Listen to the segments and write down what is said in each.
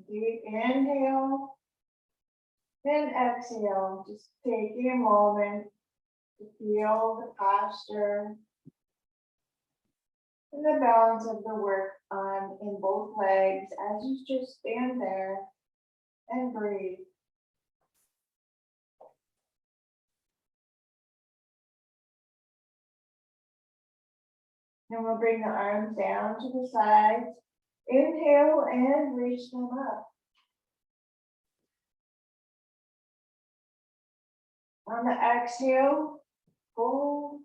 Deep inhale and exhale. Just taking a moment to feel the posture and the balance of the work on in both legs as you just stand there and breathe. And we'll bring the arms down to the sides. Inhale and reach them up. On the exhale, fold.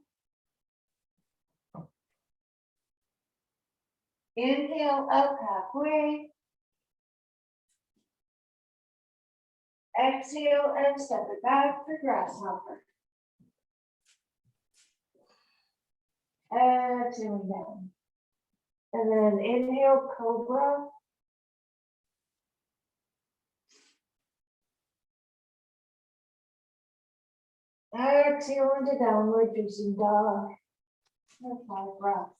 Inhale up halfway. Exhale and step it back for grasshopper. Exhaling down. And then inhale, cobra. Exhale into downward facing dog. And 5 breaths.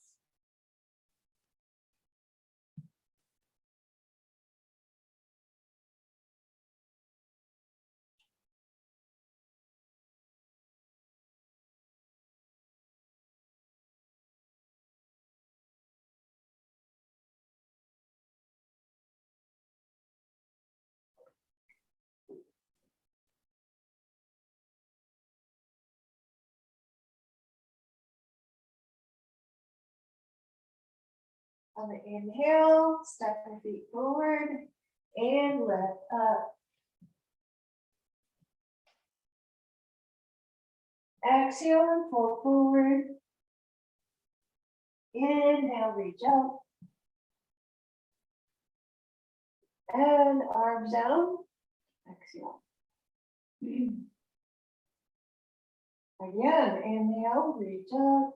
On the inhale, step your feet forward and lift up. Exhale and fold forward. Inhale, reach up. And arms down. Exhale. Again, inhale, reach up.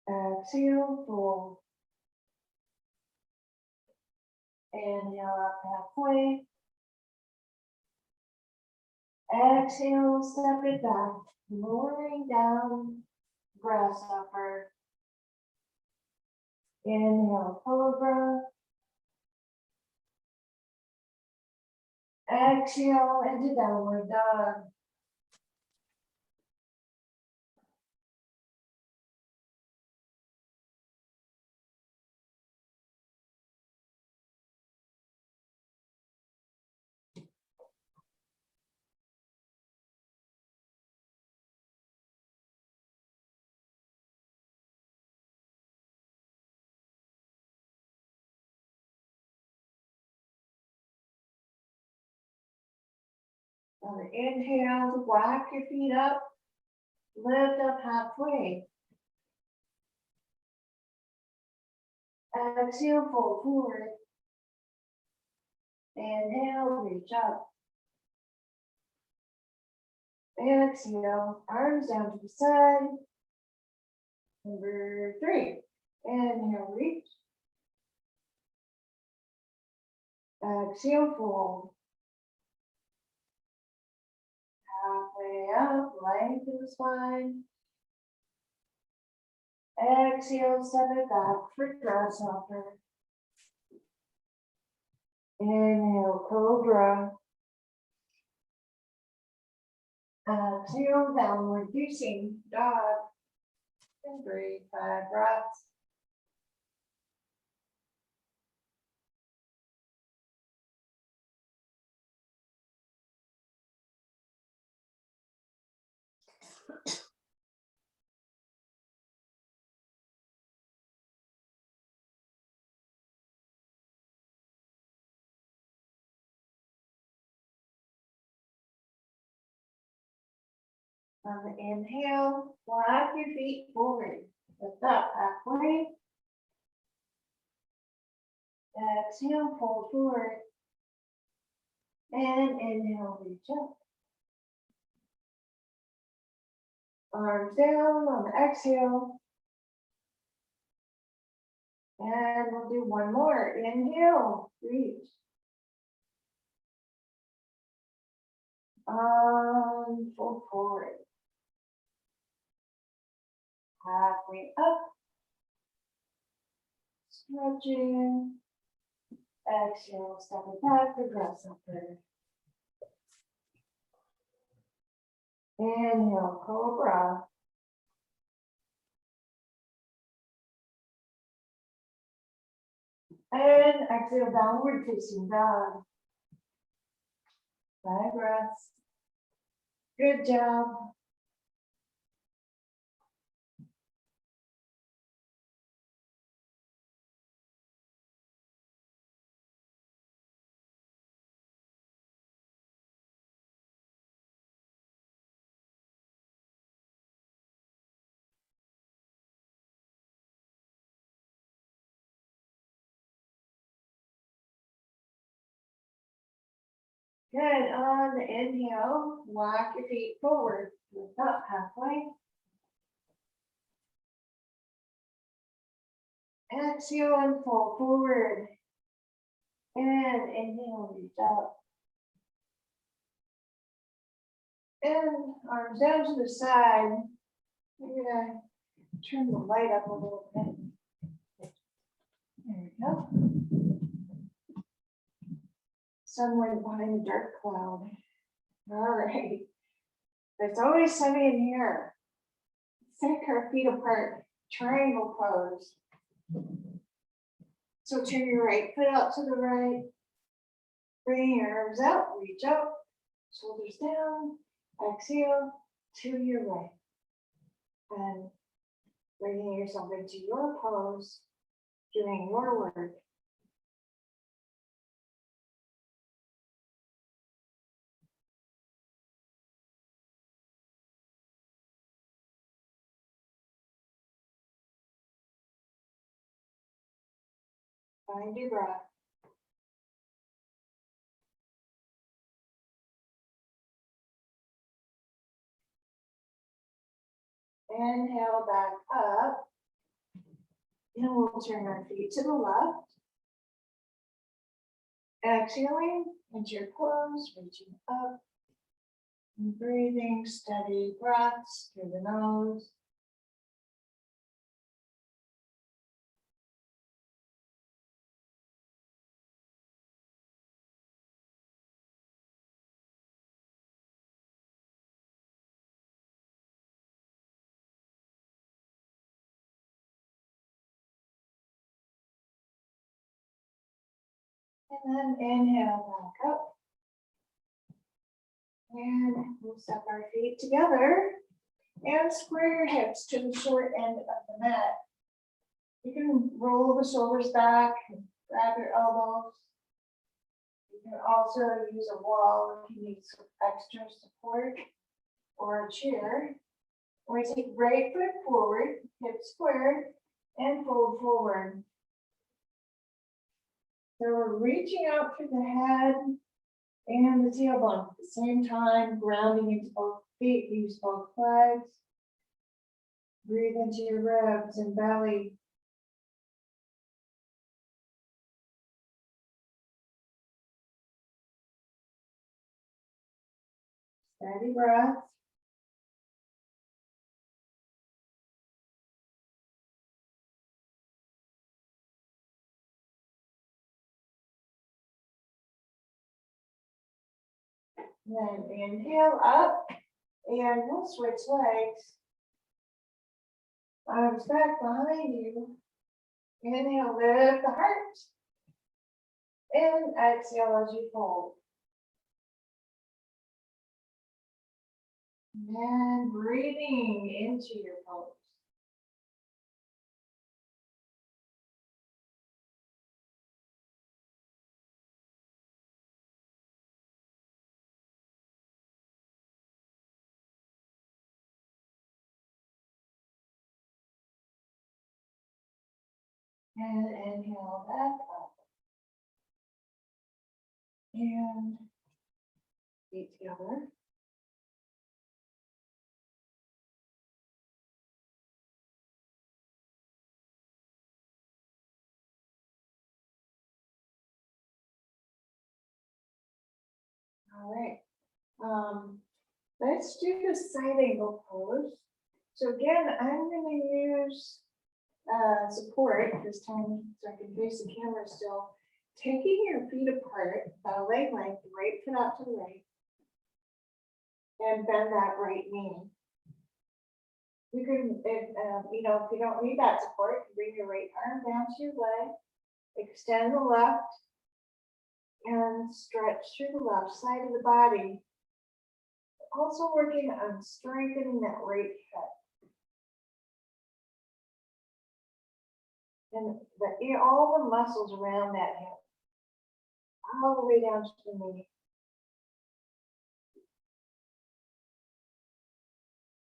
Exhale, fold. Inhale up halfway. Exhale, step it back, lowering down, grasshopper. Inhale, cobra. Exhale into downward dog. On the inhale, walk your feet up, lift up halfway. Exhale, fold forward. Inhale, reach up. Exhale, arms down to the side. Number 3. Inhale, reach. Exhale, fold. Halfway up, lengthen the spine. Exhale, step it back for grasshopper. Inhale, cobra. Exhale, downward facing dog. And breathe 5 breaths. On the inhale, walk your feet forward. Lift up halfway. Exhale, fold forward. And inhale, reach up. Arms down on the exhale. And we'll do one more. Inhale, reach. Fold forward. Halfway up. Stretching. Exhale, step it back, progress upward. Inhale, cobra. And exhale, downward facing dog. 5 breaths. Good job. Good. On the inhale, walk your feet forward. Lift up halfway. Exhale and fall forward. And inhale, reach up. And arms down to the side. We're gonna turn the light up a little bit. There we go. Sun went behind a dark cloud. All right. It's always sunny in here. Take our feet apart. Triangle pose. So turn your right foot out to the right. Bring your arms out, reach up, shoulders down. Exhale to your right. And bringing yourself into your pose, doing your work. Find your breath. Inhale back up. And we'll turn our feet to the left. Exhaling into your pose, reaching up. And breathing steady breaths through the nose. And then inhale back up. And we'll step our feet together and square your hips to the short end of the mat. You can roll the shoulders back, grab your elbows. You can also use a wall if you need some extra support or a chair. We take right foot forward, hip squared, and fold forward. So we're reaching out through the head and the tailbone at the same time, grounding into both feet, use both legs. Breathe into your ribs and belly. Steady breath. Then inhale up, and we'll switch legs. Arms back behind you. Inhale, lift the heart. And exhale as you fold. And breathing into your pose. And inhale back up. And feet together. All right. Let's do the side angle pose. So again, I'm going to use support this time so I can face the camera still. taking your feet apart, about a leg length, right foot out to the right, and bend that right knee. You can, if you don't need that support, bring your right arm down to your leg, extend the left, and stretch through the left side of the body. Also working on strengthening that right hip. And all the muscles around that hip, all the way down to the knee.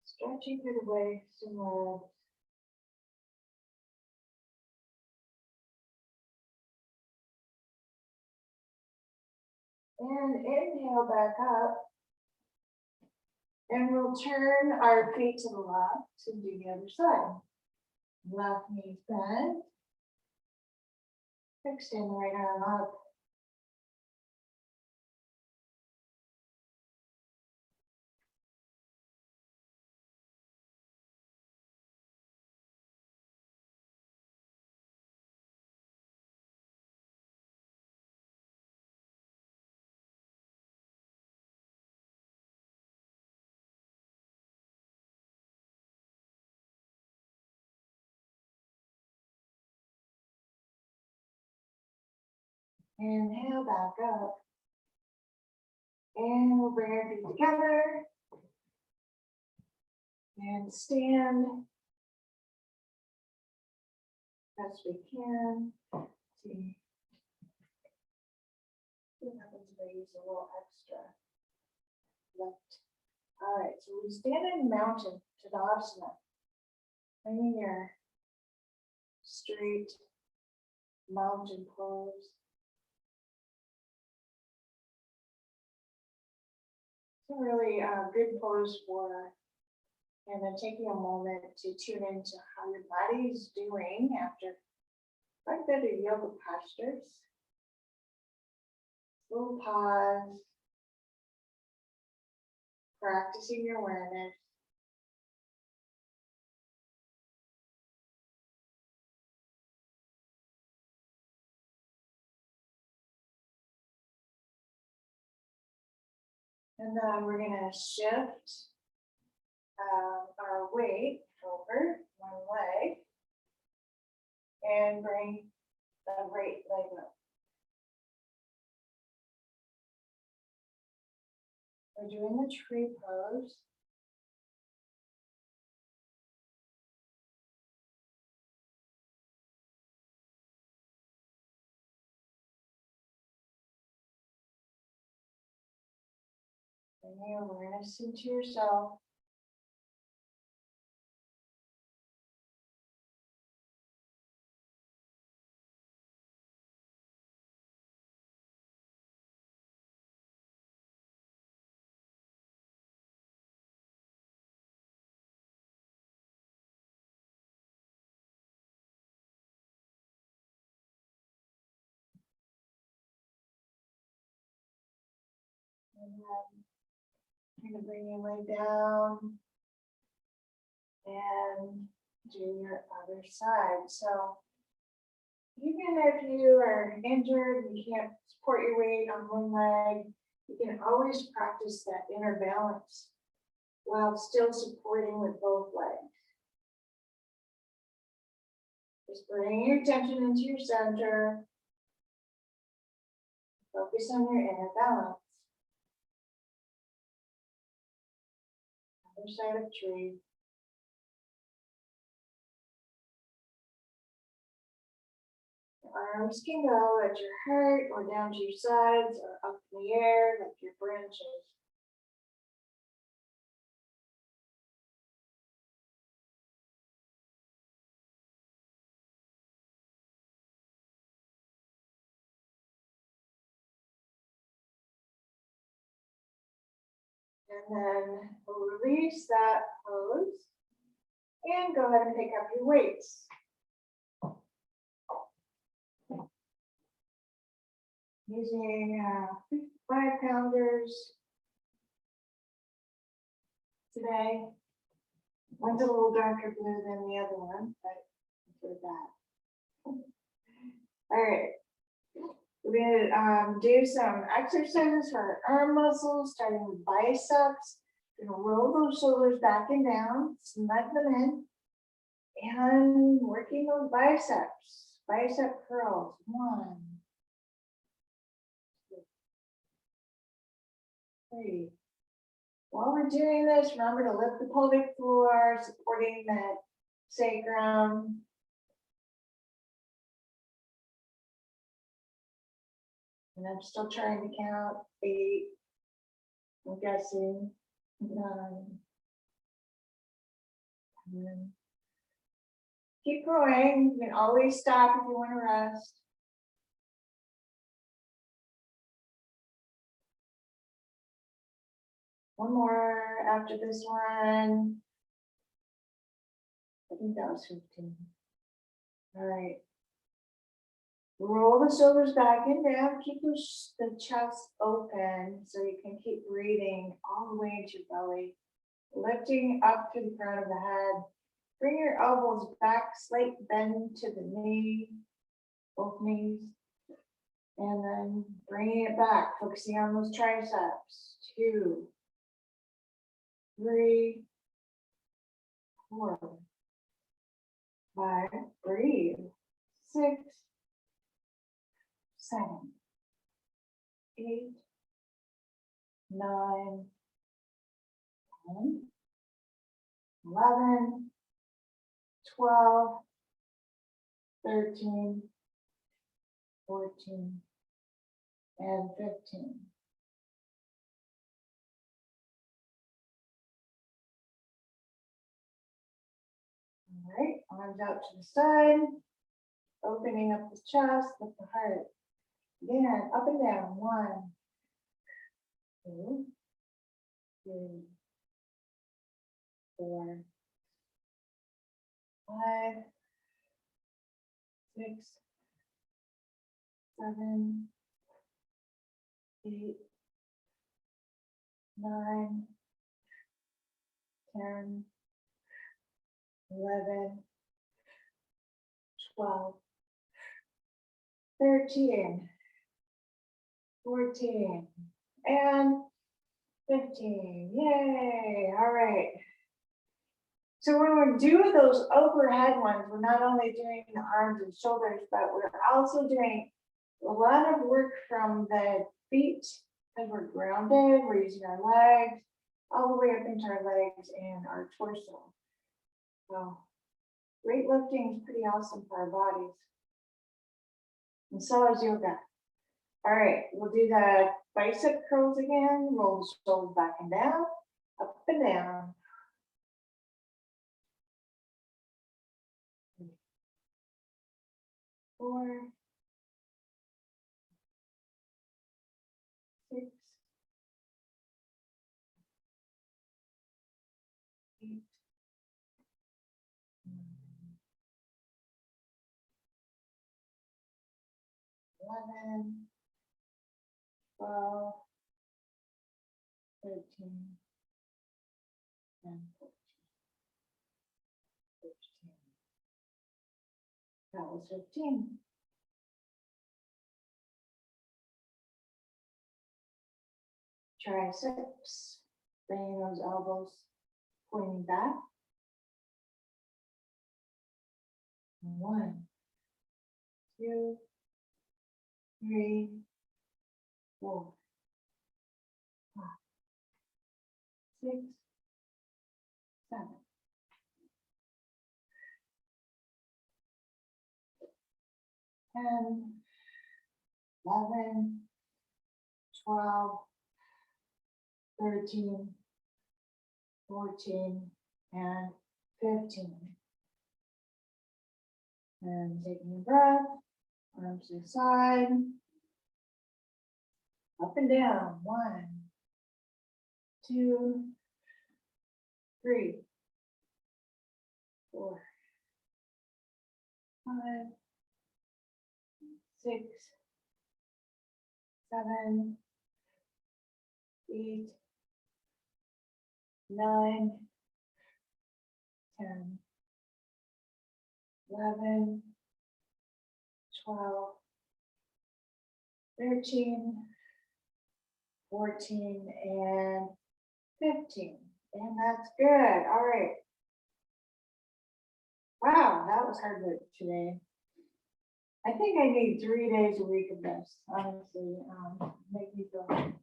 Stretching through the waist and legs. And inhale back up. And we'll turn our feet to the left and do the other side. Left knee bent. Extend the right arm up. Inhale back up. And we'll bring our feet together. And stand as we can. Let's see. What happens if I use a little extra left? All right, so we stand in mountain Tadasana. Bringing your straight mountain pose. It's a really good pose for, and then taking a moment to tune into how your body is doing after quite a bit of yoga postures. Little pause, practicing your awareness. And then we're going to shift our weight over one leg and bring the right leg up. We're doing the tree pose. Bring your awareness into yourself. And then you're going to bring your leg down and do your other side. So even if you are injured, you can't support your weight on one leg, you can always practice that inner balance while still supporting with both legs. Just bring your attention into your center. Focus on your inner balance. Other side of tree. Arms can go at your heart or down to your sides or up in the air like your branches. And then we'll release that pose and go ahead and pick up your weights. Using 5-pounders today. One's a little darker blue than the other one, but for that. All right. We're gonna do some exercises for our arm muscles, starting with biceps. We're gonna roll those shoulders back and down, snug them in, and working those biceps. Bicep curls. 1, 2, 3. While we're doing this, remember to lift the pelvic floor, supporting that sacrum. And I'm still trying to count 8. I'm guessing 9. 10. Keep going. You can always stop if you want to rest. One more after this one. I think that was 15. All right. Roll the shoulders back and down. Keep the chest open so you can keep breathing all the way into your belly. Lifting up to the front of the head. Bring your elbows back, slight bend to the knee, both knees. And then bringing it back, focusing on those triceps. 2, 3, 4, 5, breathe. 6, 7, 8, 9, 10, 11, 12, 13, 14, and 15. All right, arms out to the side, opening up the chest, lift the heart. Again, up and down. 1, 2, 3, 4, 5, 6, 7, 8, 9, 10, 11, 12, 13, 14, and 15. Yay! All right. So when we're doing those overhead ones, we're not only doing the arms and shoulders, but we're also doing a lot of work from the feet because we're grounded. We're using our legs all the way up into our legs and our torso. So weightlifting is pretty awesome for our bodies. And so is yoga. All right, we'll do the bicep curls again. Roll the shoulders back and down, up and down. 4, 6, 8, 11, 12, 13, and 14. That was 15. Triceps, bringing those elbows pointing back. 1, 2, 3, 4, 5, 6, 7. 10, 11, 12, 13, 14, and 15. And taking a breath, arms to the side, up and down. 1, 2, 3, 4, 5, 6, 7, 8, 9, 10, 11, 12, 13, 14, and 15. And that's good. All right. Wow, that was hard work today. I think I need 3 days a week of this, honestly. Make me feel a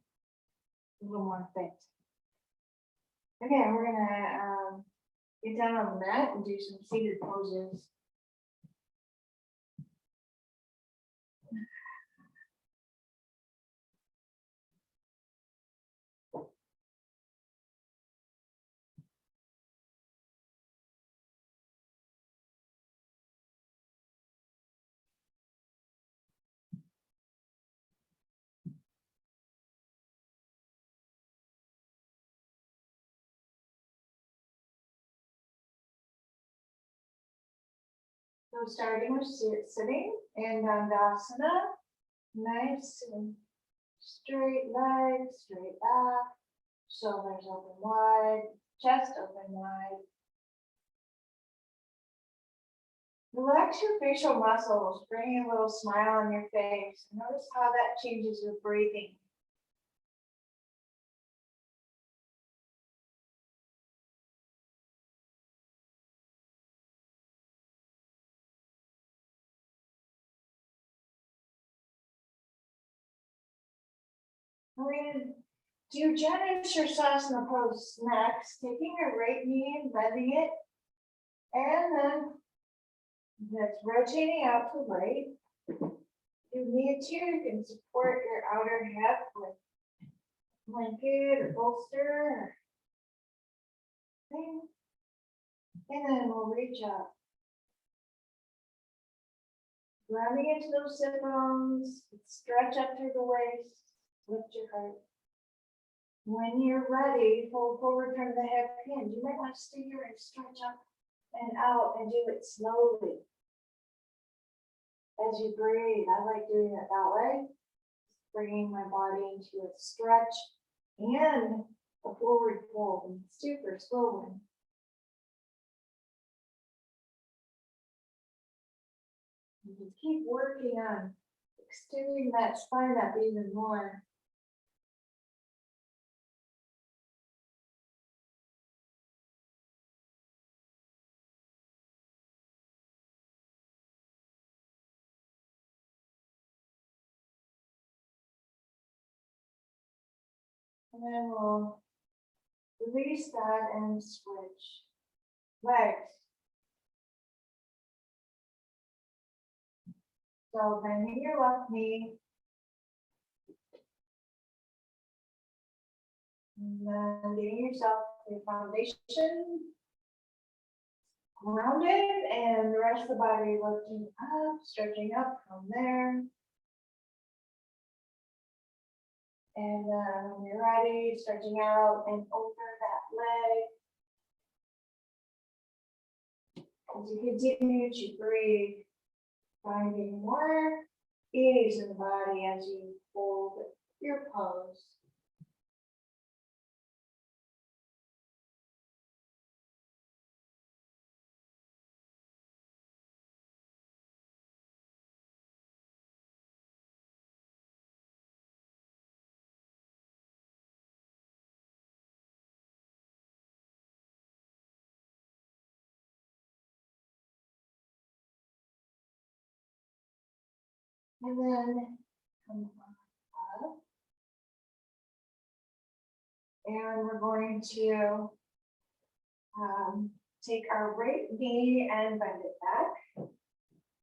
little more fit. Okay, we're gonna get down on the mat and do some seated poses. So starting with sitting in Dandasana, nice and straight legs, straight back, shoulders open wide, chest open wide. Relax your facial muscles, bring a little smile on your face. Notice how that changes your breathing. We're going to do Janu Sirsasana pose next, taking your right knee and bending it, and then that's rotating out to right. If you need to, you can support your outer hip with blanket or bolster. And then we'll reach up. Grounding into those sit bones, stretch up through the waist, lift your heart. When you're ready, fold forward from the hip hinge. You might want to stay here and stretch up and out and do it slowly. As you breathe, I like doing it that way. Bringing my body into a stretch and a forward fold, super slowly. You can keep working on extending that spine up even more. And then we'll release that and switch legs. So bending your left knee. And then getting yourself your foundation grounded, and the rest of the body lifting up, stretching up from there. And when you're ready, stretching out and over that leg. As you continue to breathe, finding more ease in the body as you hold your pose. And then come up. And we're going to take our right knee and bend it back.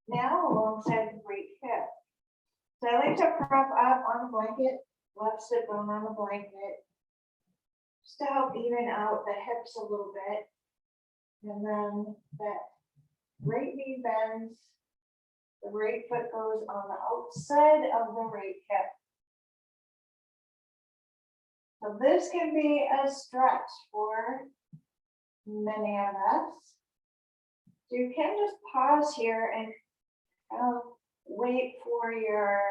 Now alongside the right hip. So I like to prop up on the blanket, left sit bone on the blanket, just to help even out the hips a little bit. And then that right knee bends, the right foot goes on the outside of the right hip. So this can be a stretch for many of us. You can just pause here and wait for your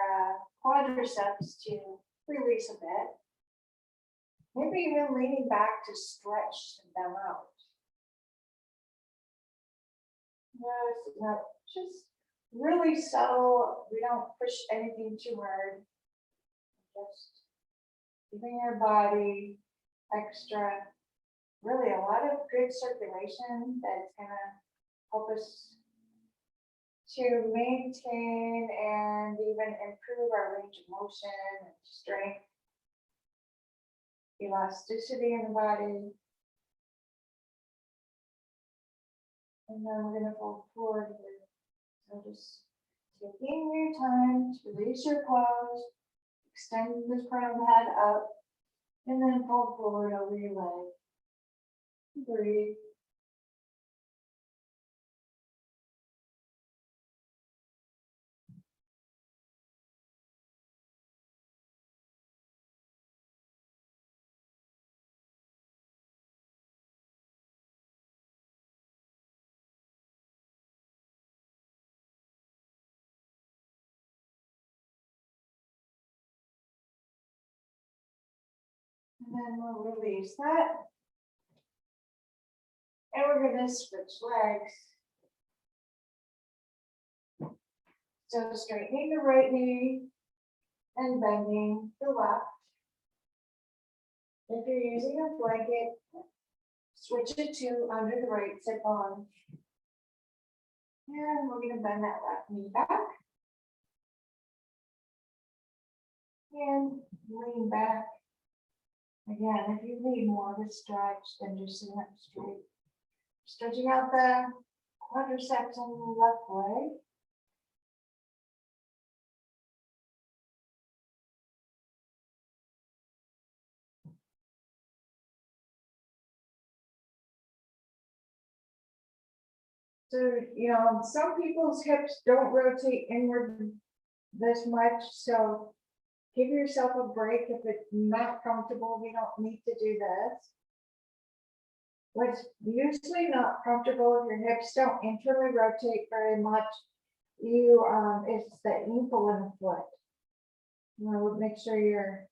quadriceps to release a bit. Maybe even leaning back to stretch them out. No, it's not just really subtle. We don't push anything too hard. Just giving your body extra, really a lot of good circulation that's gonna help us to maintain and even improve our range of motion and strength, elasticity in the body. And then we're gonna fold forward here. So just taking your time to release your pose, extend this part of the head up, and then fold forward over your leg. Breathe. And then we'll release that. And we're going to switch legs. So straightening the right knee and bending the left. If you're using a blanket, switch it to under the right sit bone. And we're going to bend that left knee back. And lean back. Again, if you need more of a stretch, then just sit up straight. Stretching out the quadriceps on the left leg. So, some people's hips don't rotate inward this much, so give yourself a break if it's not comfortable. We don't need to do this. What's usually not comfortable if your hips don't internally rotate very much, it's the ankle and the foot. You want to make sure you're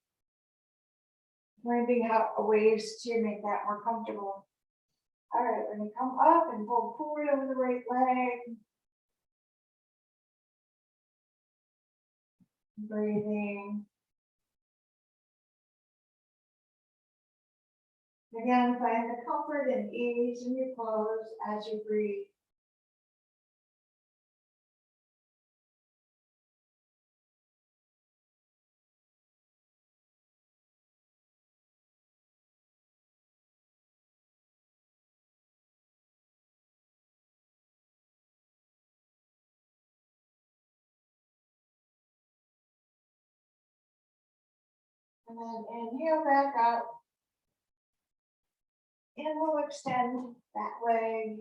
finding out ways to make that more comfortable. All right, we're going to come up and pull forward over the right leg. Breathing. Again, find the comfort and ease in your pose as you breathe. And then inhale back up. And we'll extend that leg.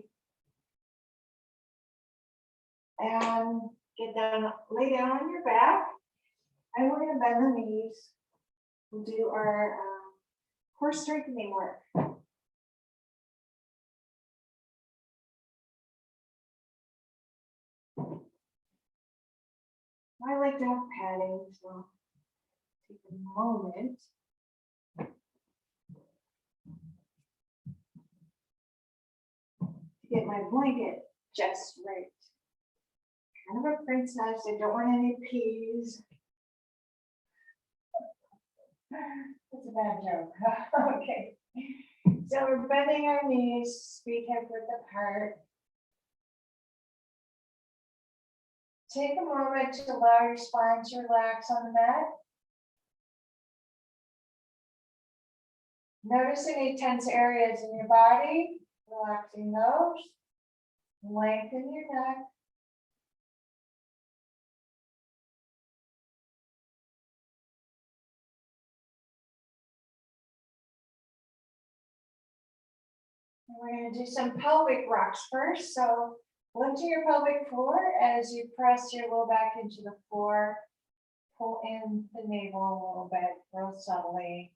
And get down, lay down on your back. And we're going to bend the knees. We'll do our core strengthening work. I like to have padding, so take a moment. To get my blanket just right. Kind of a princess, I don't want any peas. That's a bad joke. Okay. So we're bending our knees, feet hip width apart. Take a moment to allow your spine to relax on the mat. Notice any tense areas in your body, relaxing those. Lengthen your neck. And we're going to do some pelvic rocks first. So lift your pelvic floor as you press your low back into the floor. Pull in the navel a little bit, real subtly.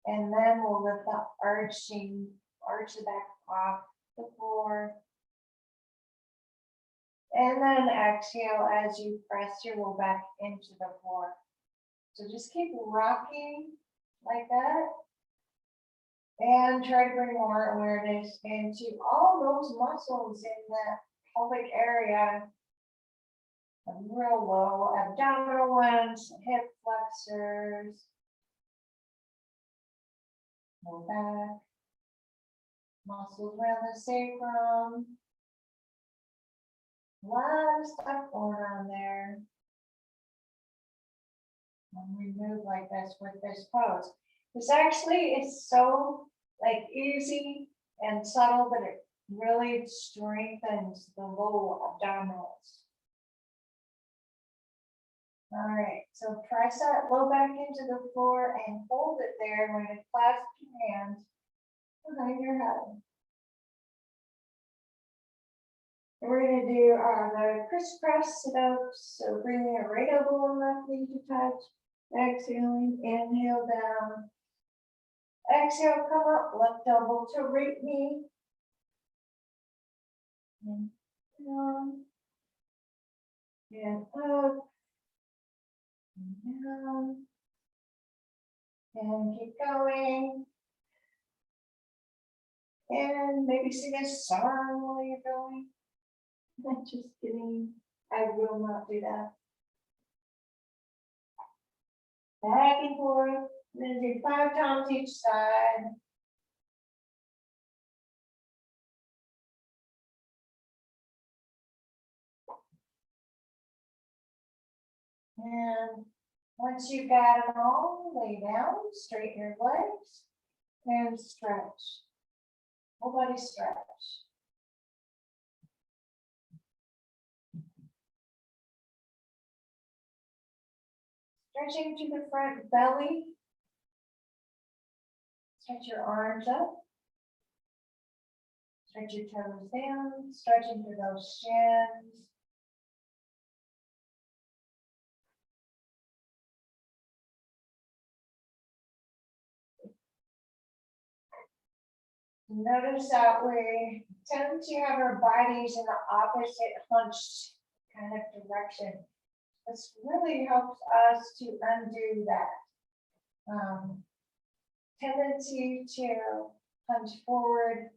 And then we'll lift up, arch the back off the floor. And then exhale as you press your low back into the floor. So just keep rocking like that. And try to bring more awareness into all those muscles in the pelvic area. real low abdominal ones, hip flexors, low back, muscles around the sacrum. A lot of stuff going on there. And we move like this with this pose. This actually is so like easy and subtle, but it really strengthens the low abdominals. All right, so press that low back into the floor and hold it there. We're going to clasp your hands behind your head. And we're going to do the crisscross sit-ups. So bring your right elbow and left knee to touch. Exhaling, inhale down. Exhale, come up, left elbow to right knee. And down. And up. And down. And keep going. And maybe sing a song while you're going. Just kidding. I will not do that. Back and forth. Then do 5 times each side. And once you've got them all, lay down, straighten your legs, and stretch. Whole body stretch. Stretching to the front belly. Stretch your arms up. Stretch your toes down, stretching through those shins. Notice that we tend to have our bodies in the opposite hunched kind of direction. This really helps us to undo that tendency to hunch forward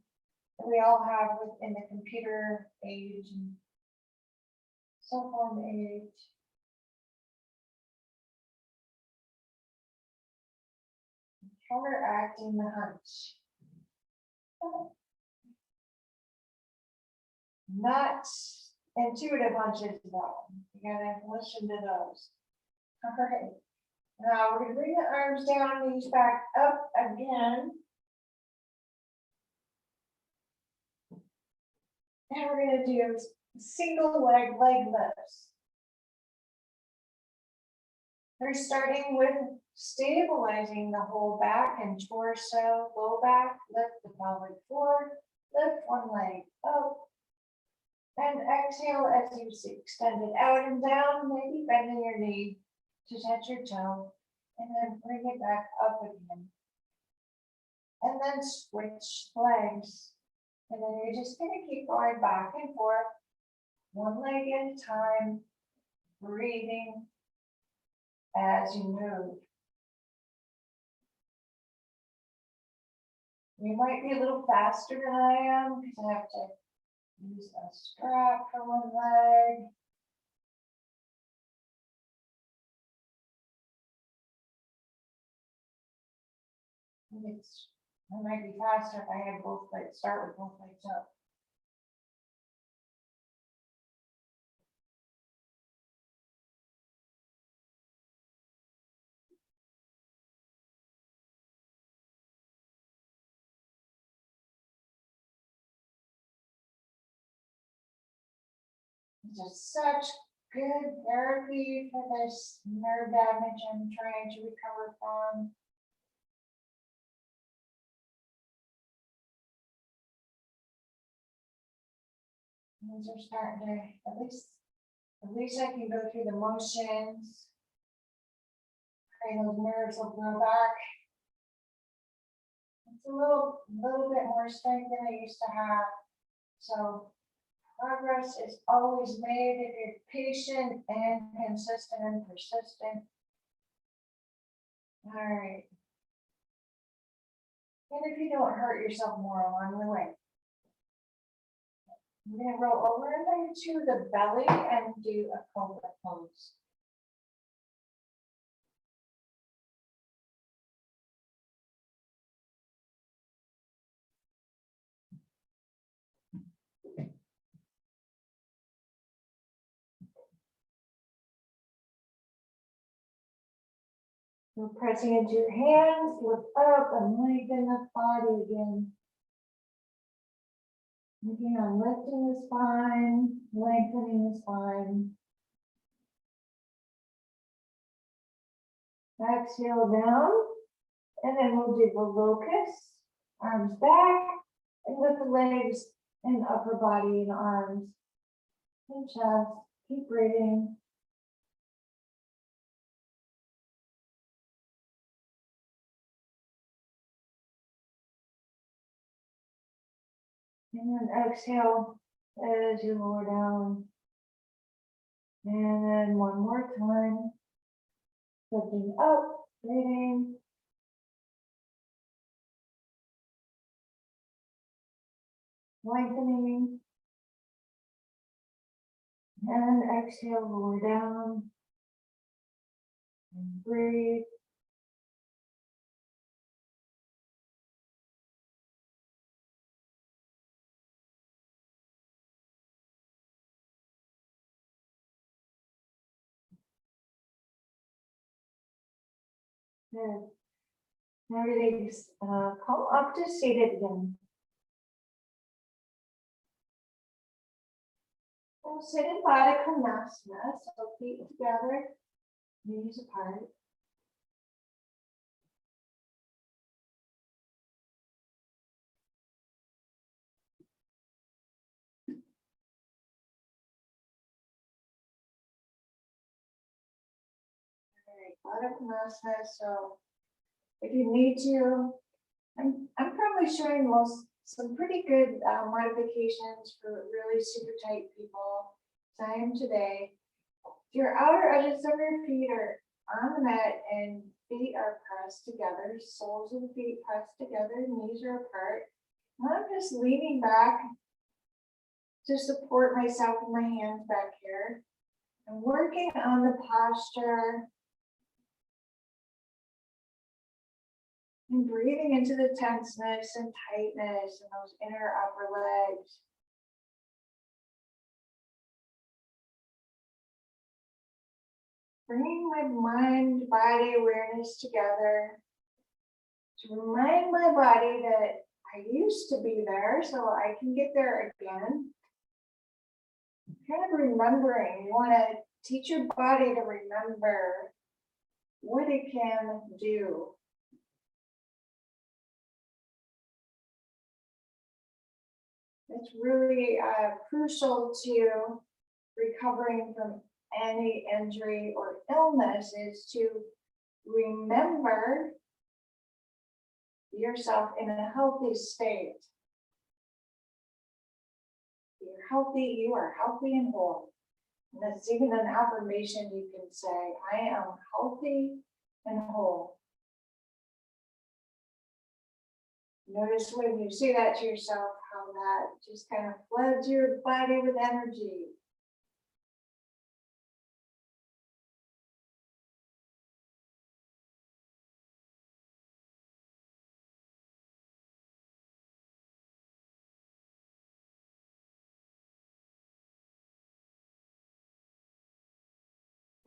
that we all have within the computer age and cell phone age. Counteracting the hunch. Not intuitive hunches though. You gotta listen to those. All right. Now we're gonna bring the arms down, knees back up again. And we're gonna do single leg lifts. We're starting with stabilizing the whole back and torso, low back, lift the pelvic floor, lift one leg up, and exhale as you extend it out and down, maybe bending your knee to touch your toe, and then bring it back up again. And then switch legs. And then you're just gonna keep going back and forth, one leg at a time, breathing as you move. You might be a little faster than I am because I have to use a strap for one leg. I might be faster if I have both legs, start with both legs up. This is such good therapy for this nerve damage I'm trying to recover from. These are starting to, at least I can go through the motions. And those nerves will grow back. It's a little bit more strength than I used to have. So progress is always made if you're patient and consistent and persistent. All right. And if you don't hurt yourself more along the way. I'm going to roll over into the belly and do a cobra pose. So pressing into your hands, lift up and lengthen the body again. Looking on lifting the spine, lengthening the spine. Exhale down, and then we'll do the locust, arms back, and lift the legs and upper body and arms and chest. Keep breathing. And then exhale as you lower down. And then one more time. Lifting up, breathing. Lengthening. And exhale, lower down. And breathe. Good. Now release. Come up to seated again. We'll sit in Baddha Konasana, so feet together, knees apart. All right, Baddha Konasana, so if you need to, I'm probably showing some pretty good modifications for really super tight people. So I am today. Your outer edges of your feet are on the mat and feet are pressed together. Soles of the feet pressed together, knees are apart. And I'm just leaning back to support myself with my hands back here. I'm working on the posture. And breathing into the tenseness and tightness in those inner upper legs. Bringing my mind-body awareness together to remind my body that I used to be there, so I can get there again. Kind of remembering, you want to teach your body to remember what it can do. It's really crucial to recovering from any injury or illness is to remember yourself in a healthy state. You're healthy, you are healthy and whole. And that's even an affirmation you can say, I am healthy and whole. Notice when you say that to yourself, how that just kind of floods your body with energy.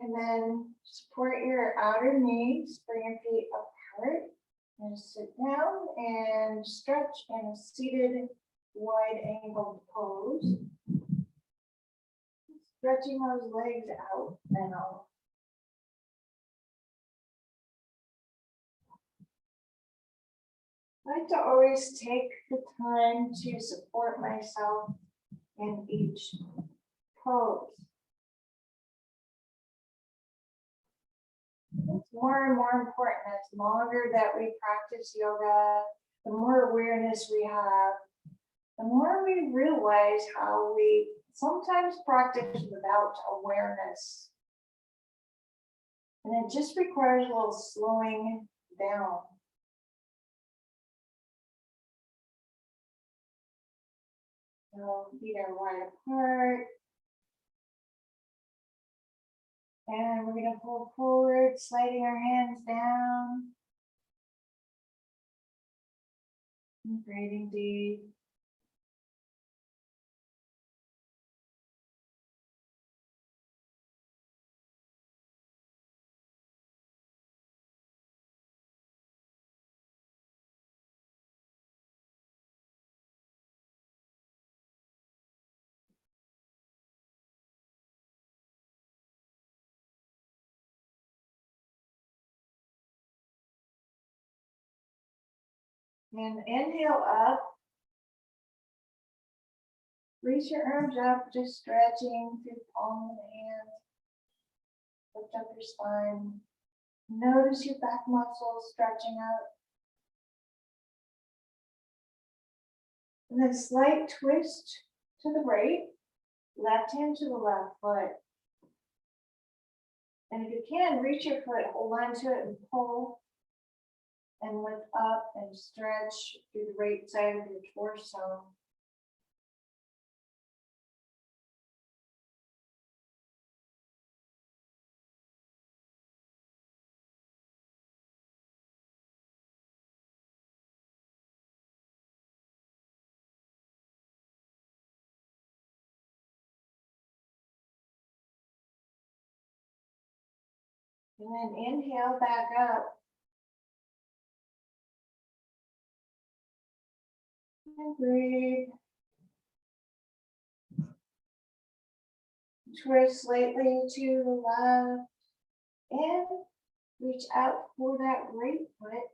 And then support your outer knees, bring your feet apart, and sit down and stretch in a seated wide angled pose. Stretching those legs out now. I like to always take the time to support myself in each pose. It's more and more important as longer that we practice yoga, the more awareness we have, the more we realize how we sometimes practice without awareness. And it just requires a little slowing down. So So feet are wide apart. And we're going to pull forward, sliding our hands down. And breathing deep. And inhale up. Reach your arms up, just stretching through the palm of the hand. Lift up your spine. Notice your back muscles stretching out. And then slight twist to the right, left hand to the left foot. And if you can, reach your foot, hold on to it and pull. And lift up and stretch through the right side of your torso. And then inhale back up. And breathe. Twist slightly to the left. And reach out for that right foot.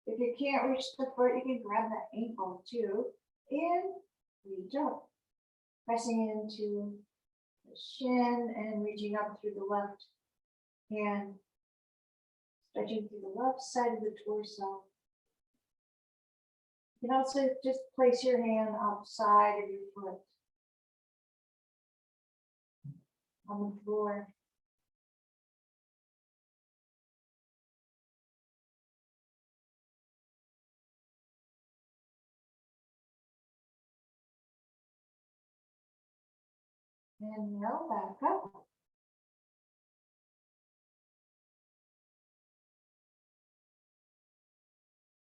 If you can't reach the foot, you can grab the ankle too. And reach up. Pressing into the shin and reaching up through the left hand. Stretching through the left side of the torso. You can also just place your hand outside of your foot on the floor. And now back up.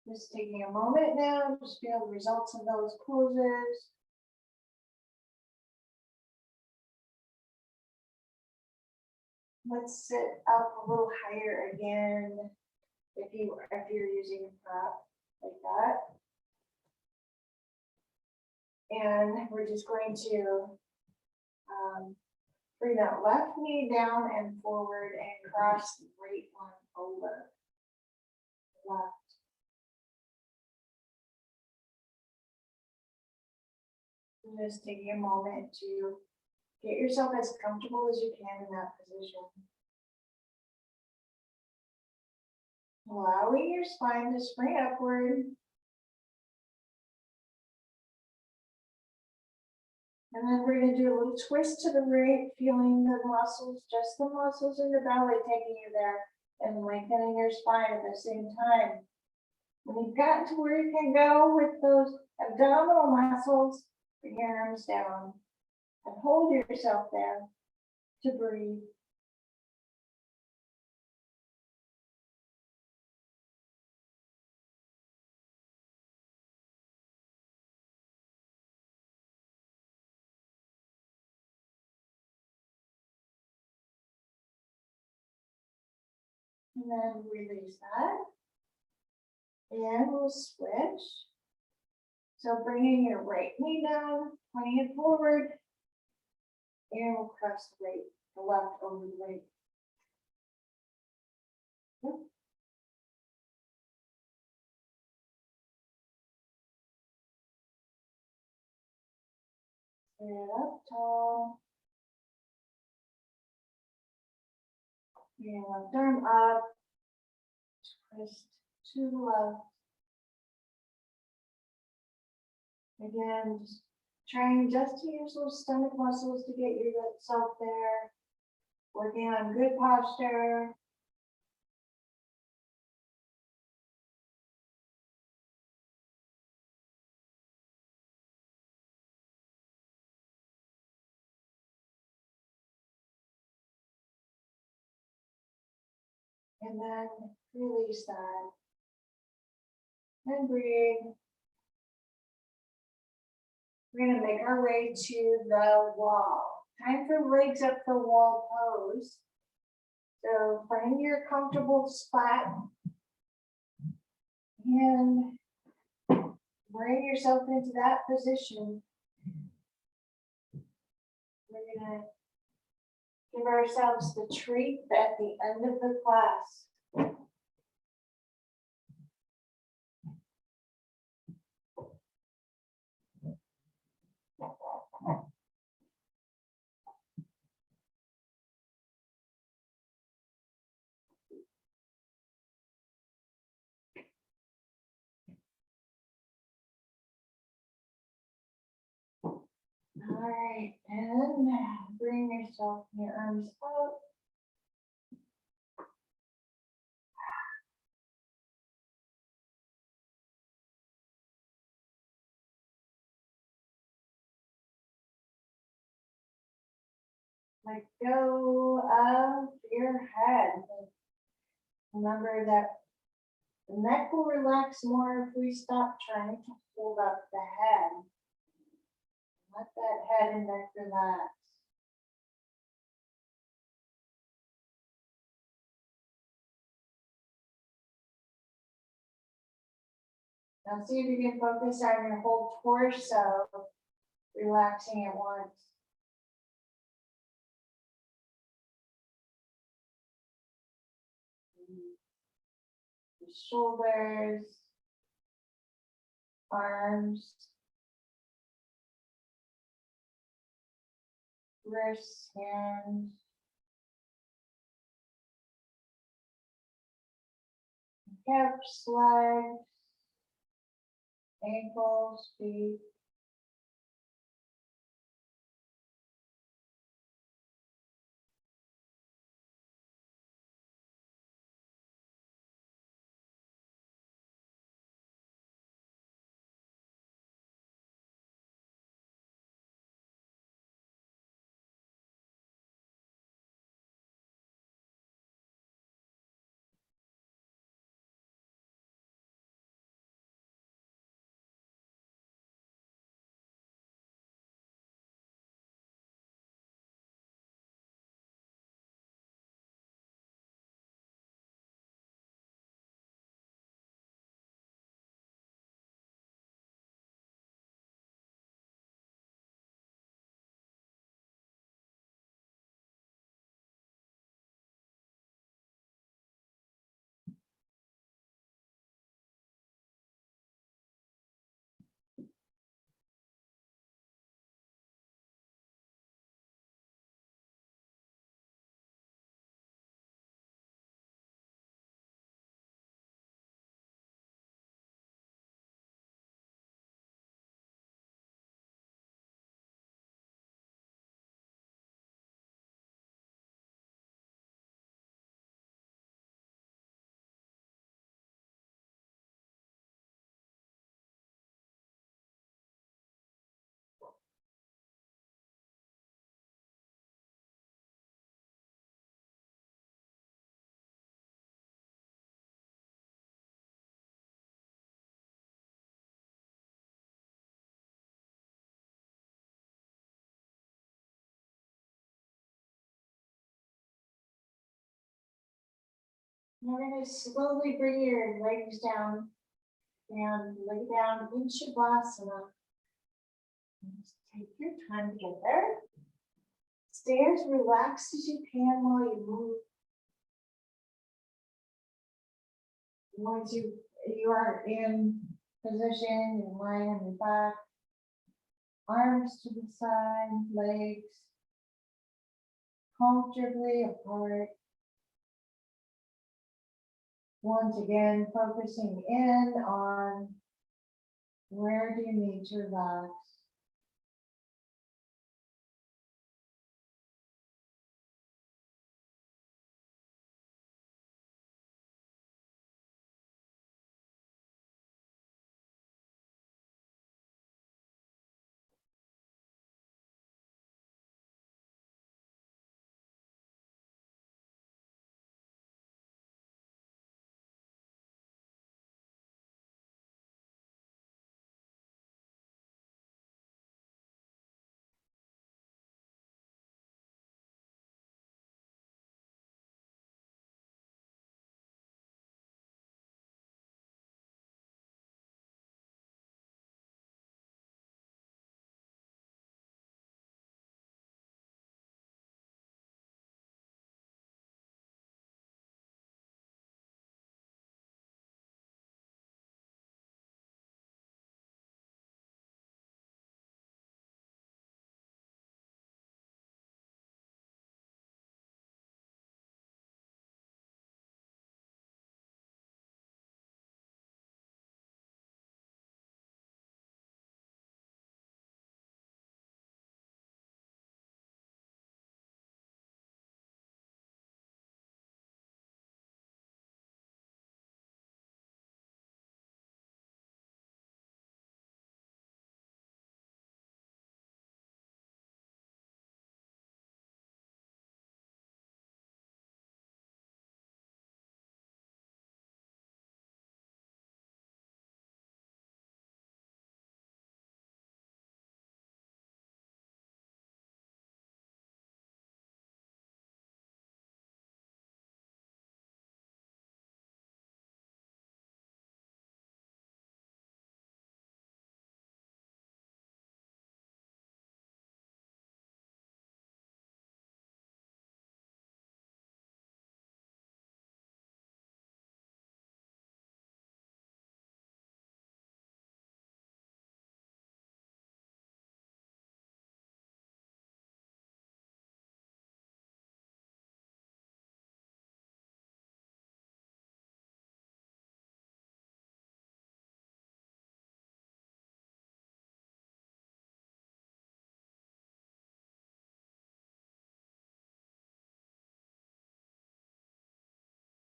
Just taking a moment now, just feel the results of those poses. Let's sit up a little higher again if you're using a prop like that. And we're just going to bring that left knee down and forward and cross the right one over. Left. Just taking a moment to get yourself as comfortable as you can in that position. Allowing your spine to spring upward. And then we're going to do a little twist to the right, feeling the muscles, just the muscles in the belly taking you there and lengthening your spine at the same time. When you've gotten to where you can go with those abdominal muscles, bring your arms down and hold yourself there to breathe. And then release that. And we'll switch. So bringing your right knee down, pointing it forward. And we'll cross the left over the right. Yep. Stand up tall. And left arm up. Twist to the left. Again, just trying just to use those stomach muscles to get yourself there. Working on good posture. And then release that. And breathe. We're going to make our way to the wall. Time for legs up the wall pose. So find your comfortable spot and bring yourself into that position. We're going to give ourselves the treat at the end of the class. All right, and bring yourself your arms out. Let go of your head. Remember that the neck will relax more if we stop trying to hold up the head. Let that head and neck relax. Now see if you can focus on your whole torso, relaxing at once. The shoulders, arms, wrists, hands. Hips, legs, ankles, feet. We're going to slowly bring your legs down and lay down in Shavasana. Just take your time to get there. Stay as relaxed as you can while you move. Once you are in position, you're lying on your back, arms to the side, legs comfortably apart. Once again, focusing in on where do you need to relax.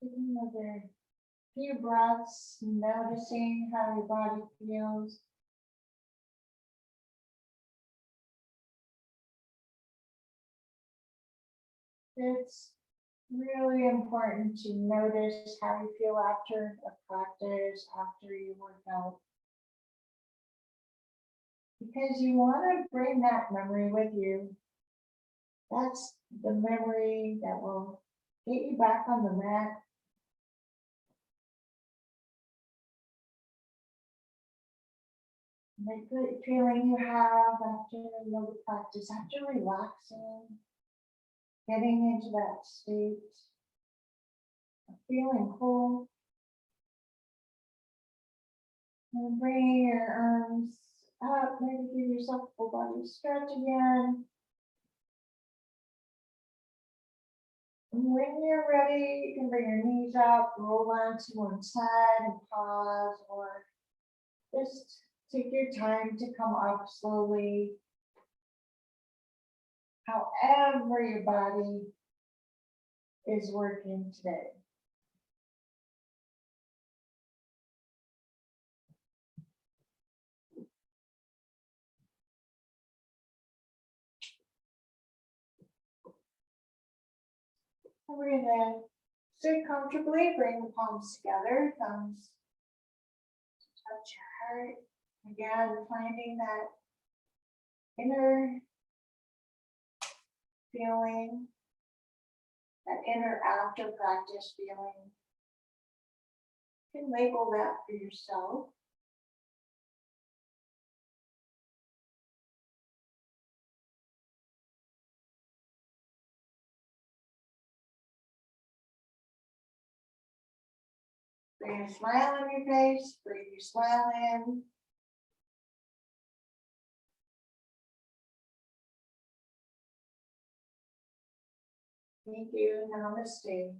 Taking another few breaths, noticing how your body feels. It's really important to notice how you feel after a practice, after you work out. Because you want to bring that memory with you. That's the memory that will get you back on the mat. The good feeling you have after yoga practice, after relaxing, getting into that state of feeling cool. And bring your arms up, maybe give yourself a full body stretch again. And when you're ready, you can bring your knees up, roll onto one side and pause, or just take your time to come up slowly. However your body is working today. And we're gonna sit comfortably, bring the palms together, thumbs touch your heart. Again, finding that inner feeling, that inner after practice feeling. You can label that for yourself. Bring a smile on your face, breathe your smile in. Thank you, namaste.